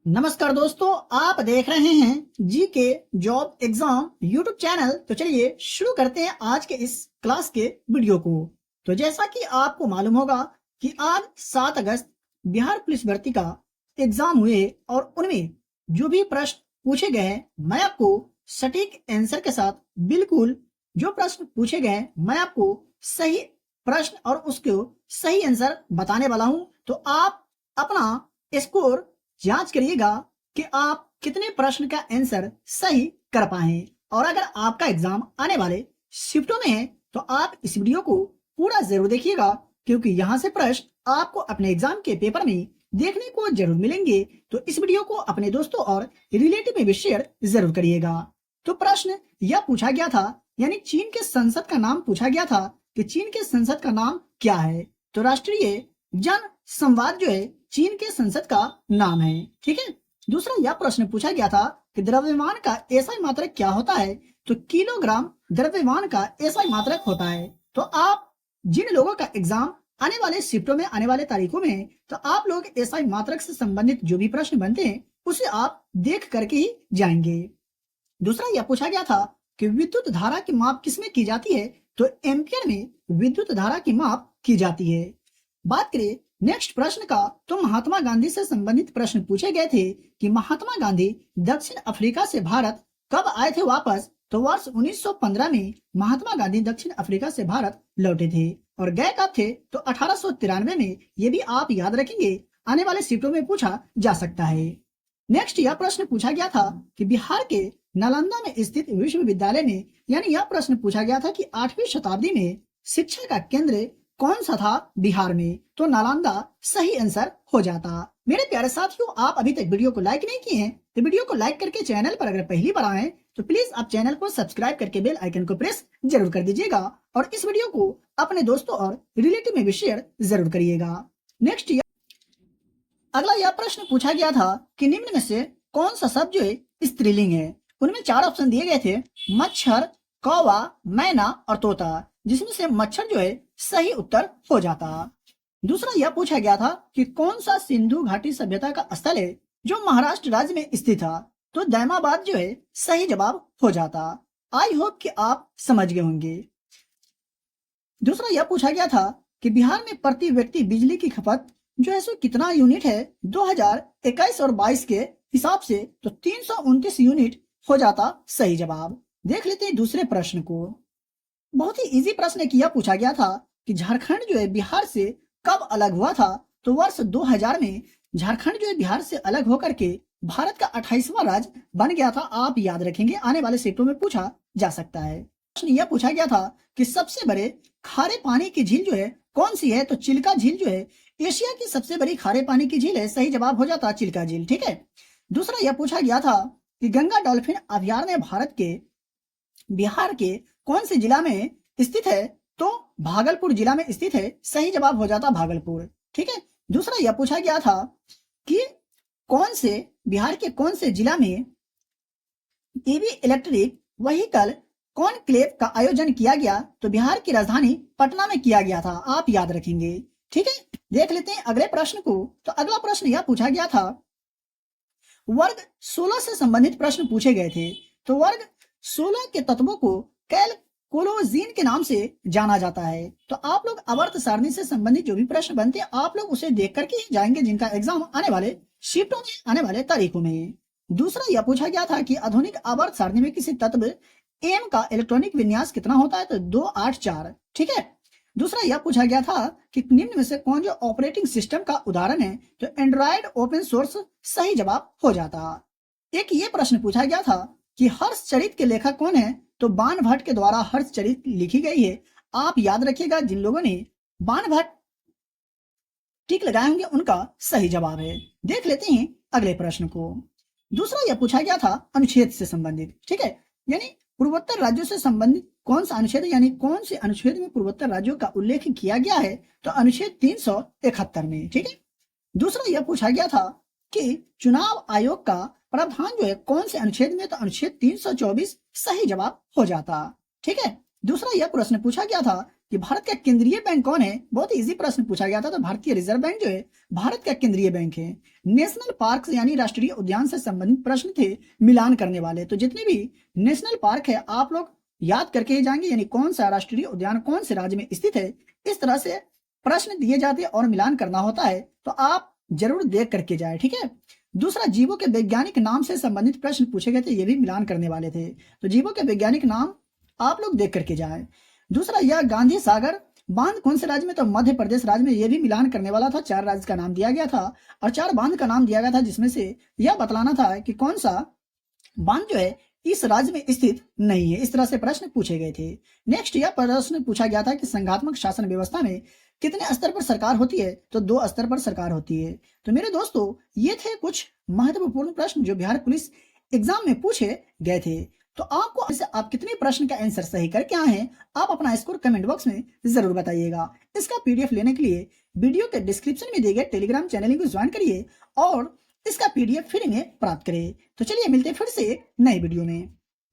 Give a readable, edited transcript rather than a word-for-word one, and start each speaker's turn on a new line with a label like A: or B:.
A: नमस्कार दोस्तों, आप देख रहे हैं जी के जॉब एग्जाम यूट्यूब चैनल। तो चलिए शुरू करते हैं आज के इस क्लास के वीडियो को। तो जैसा कि आपको मालूम होगा कि आज 7 अगस्त बिहार पुलिस भर्ती का एग्जाम हुए और उनमें जो भी प्रश्न पूछे गए हैं मैं आपको सटीक आंसर के साथ बिल्कुल जो प्रश्न पूछे गए हैं मैं आपको सही प्रश्न और उसको सही आंसर बताने वाला हूं। तो आप अपना स्कोर जांच करिएगा कि आप कितने प्रश्न का आंसर सही कर पाए। और अगर आपका एग्जाम आने वाले शिफ्टों में है तो आप इस वीडियो को पूरा जरूर देखिएगा, क्योंकि यहाँ से प्रश्न आपको अपने एग्जाम के पेपर में देखने को जरूर मिलेंगे। तो इस वीडियो को अपने दोस्तों और रिलेटिव में भी शेयर जरूर करिएगा। तो प्रश्न यह पूछा गया था, यानी चीन के संसद का नाम पूछा गया था कि चीन के संसद का नाम क्या है। तो राष्ट्रीय जन संवाद जो है चीन के संसद का नाम है। ठीक है। दूसरा यह प्रश्न पूछा गया था कि द्रव्यमान का एसआई मात्रक क्या होता है। तो किलोग्राम द्रव्यमान का एसआई मात्रक होता है। तो आप जिन लोगों का एग्जाम आने वाले शिफ्टों में आने वाले तारीखों में, तो आप लोग एसआई मात्रक से संबंधित जो भी प्रश्न बनते हैं उसे आप देख करके ही जाएंगे। दूसरा यह पूछा गया था कि विद्युत धारा की माप किसमें की जाती है। तो एम्पियर में विद्युत धारा की माप की जाती है। बात करें नेक्स्ट प्रश्न का, तो महात्मा गांधी से संबंधित प्रश्न पूछे गए थे कि महात्मा गांधी दक्षिण अफ्रीका से भारत कब आए थे वापस। तो वर्ष 1915 में महात्मा गांधी दक्षिण अफ्रीका से भारत लौटे थे। और गए कब थे। तो 1893 में। ये भी आप याद रखेंगे, आने वाले सीटों में पूछा जा सकता है। नेक्स्ट यह प्रश्न पूछा गया था कि बिहार के नालंदा में स्थित विश्वविद्यालय में, यानी यह प्रश्न पूछा गया था कि 8वीं शताब्दी में शिक्षा का केंद्र कौन सा था बिहार में। तो नालंदा सही आंसर हो जाता। मेरे प्यारे साथियों, आप अभी तक वीडियो को लाइक नहीं किए हैं तो वीडियो को लाइक करके चैनल पर अगर पहली बार आए तो प्लीज आप चैनल को सब्सक्राइब करके बेल आइकन को प्रेस जरूर कर दीजिएगा और इस वीडियो को अपने दोस्तों और रिलेटिव में भी शेयर जरूर करिएगा। नेक्स्ट अगला यह प्रश्न पूछा गया था कि निम्न में से कौन सा शब्द जो है स्त्रीलिंग है। उनमें 4 ऑप्शन दिए गए थे, मच्छर, कौवा, मैना और तोता, जिसमें से मच्छर जो है सही उत्तर हो जाता। दूसरा यह पूछा गया था कि कौन सा सिंधु घाटी सभ्यता का स्थल है जो महाराष्ट्र राज्य में स्थित था। तो दैमाबाद जो है सही जवाब हो जाता। आई होप कि आप समझ गए होंगे। दूसरा यह पूछा गया था कि बिहार में प्रति व्यक्ति बिजली की खपत जो है सो कितना यूनिट है 2021 और 22 के हिसाब से। तो 329 यूनिट हो जाता सही जवाब। देख लेते हैं दूसरे प्रश्न को। बहुत ही इजी प्रश्न है कि यह पूछा गया था कि झारखंड जो है बिहार से कब अलग हुआ था। तो वर्ष 2000 में झारखंड जो है बिहार से अलग होकर के भारत का 28वां राज्य बन गया था। आप याद रखेंगे, आने वाले सेटों में पूछा जा सकता है। प्रश्न यह पूछा गया था कि सबसे बड़े खारे पानी की झील जो है कौन सी है। तो चिल्का झील जो है एशिया की सबसे बड़ी खारे पानी की झील है। सही जवाब हो जाता चिल्का झील। ठीक है। दूसरा यह पूछा गया था कि गंगा डॉल्फिन अभयारण्य भारत के बिहार के कौन से जिला में स्थित है। तो भागलपुर जिला में स्थित है। सही जवाब हो जाता भागलपुर। ठीक है। दूसरा यह पूछा गया था कि कौन से बिहार के कौन से जिला में ईवी इलेक्ट्रिक व्हीकल कॉन्क्लेव का आयोजन किया गया। तो बिहार की राजधानी पटना में किया गया था। आप याद रखेंगे। ठीक है। देख लेते हैं अगले प्रश्न को। तो अगला प्रश्न यह पूछा गया था, वर्ग 16 से संबंधित प्रश्न पूछे गए थे। तो वर्ग 16 के तत्वों को कैलकुलोजीन के नाम से जाना जाता है। तो आप लोग आवर्त सारणी से संबंधित जो भी प्रश्न बनते हैं आप लोग उसे देख करके ही जाएंगे, जिनका एग्जाम आने वाले शिफ्टों में आने वाले तारीखों में। दूसरा यह पूछा गया था कि आधुनिक आवर्त सारणी में किसी तत्व एम का इलेक्ट्रॉनिक विन्यास कितना होता है। तो 284। ठीक है। दूसरा यह पूछा गया था कि निम्न में से कौन जो ऑपरेटिंग सिस्टम का उदाहरण है। तो एंड्रॉयड ओपन सोर्स सही जवाब हो जाता। एक ये प्रश्न पूछा गया था कि हर्षचरित के लेखक कौन है। तो बाण भट्ट के द्वारा हर्षचरित लिखी गई है। आप याद रखिएगा, जिन लोगों ने बाण भट्ट टिक लगाए होंगे उनका सही जवाब है। देख लेते हैं अगले प्रश्न को। दूसरा यह पूछा गया था अनुच्छेद से संबंधित। ठीक है। यानी पूर्वोत्तर राज्यों से संबंधित कौन सा अनुच्छेद, यानी कौन से अनुच्छेद में पूर्वोत्तर राज्यों का उल्लेख किया गया है। तो अनुच्छेद 371 में। ठीक है। दूसरा यह पूछा गया था कि चुनाव आयोग का प्रावधान जो है कौन से अनुच्छेद में। तो अनुच्छेद 324 सही जवाब हो जाता। ठीक है। दूसरा यह प्रश्न पूछा गया था कि भारत का केंद्रीय बैंक कौन है? बहुत इजी प्रश्न पूछा गया था। तो भारतीय रिजर्व बैंक जो है भारत का केंद्रीय बैंक है। नेशनल पार्क यानी राष्ट्रीय उद्यान से संबंधित प्रश्न थे मिलान करने वाले। तो जितने भी नेशनल पार्क है आप लोग याद करके ही जाएंगे, यानी कौन सा राष्ट्रीय उद्यान कौन से राज्य में स्थित है, इस तरह से प्रश्न दिए जाते हैं और मिलान करना होता है। तो आप जरूर देख करके जाए, ठीक है। दूसरा, जीवों के वैज्ञानिक नाम से संबंधित प्रश्न पूछे गए थे, ये भी मिलान करने वाले थे। तो जीवों के वैज्ञानिक नाम आप लोग देख करके जाए। दूसरा, यह गांधी सागर बांध कौन से राज्य में? तो मध्य प्रदेश राज्य में। यह भी मिलान करने वाला था। 4 राज्य का नाम दिया गया था और 4 बांध का नाम दिया गया था, जिसमें से यह बतलाना था कि कौन सा बांध जो है इस राज्य में स्थित नहीं है। इस तरह से प्रश्न पूछे गए थे। नेक्स्ट, यह प्रश्न पूछा गया था कि संघात्मक शासन व्यवस्था में कितने स्तर पर सरकार होती है? तो 2 स्तर पर सरकार होती है। तो मेरे दोस्तों, ये थे कुछ महत्वपूर्ण प्रश्न जो बिहार पुलिस एग्जाम में पूछे गए थे। तो आपको इससे आप कितने प्रश्न का आंसर सही करके आए हैं, आप अपना स्कोर कमेंट बॉक्स में जरूर बताइएगा। इसका पीडीएफ लेने के लिए वीडियो के डिस्क्रिप्शन में दिए गए टेलीग्राम चैनल को ज्वाइन करिए और इसका पीडीएफ फ्री में प्राप्त करें। तो चलिए मिलते हैं फिर से एक नई वीडियो में।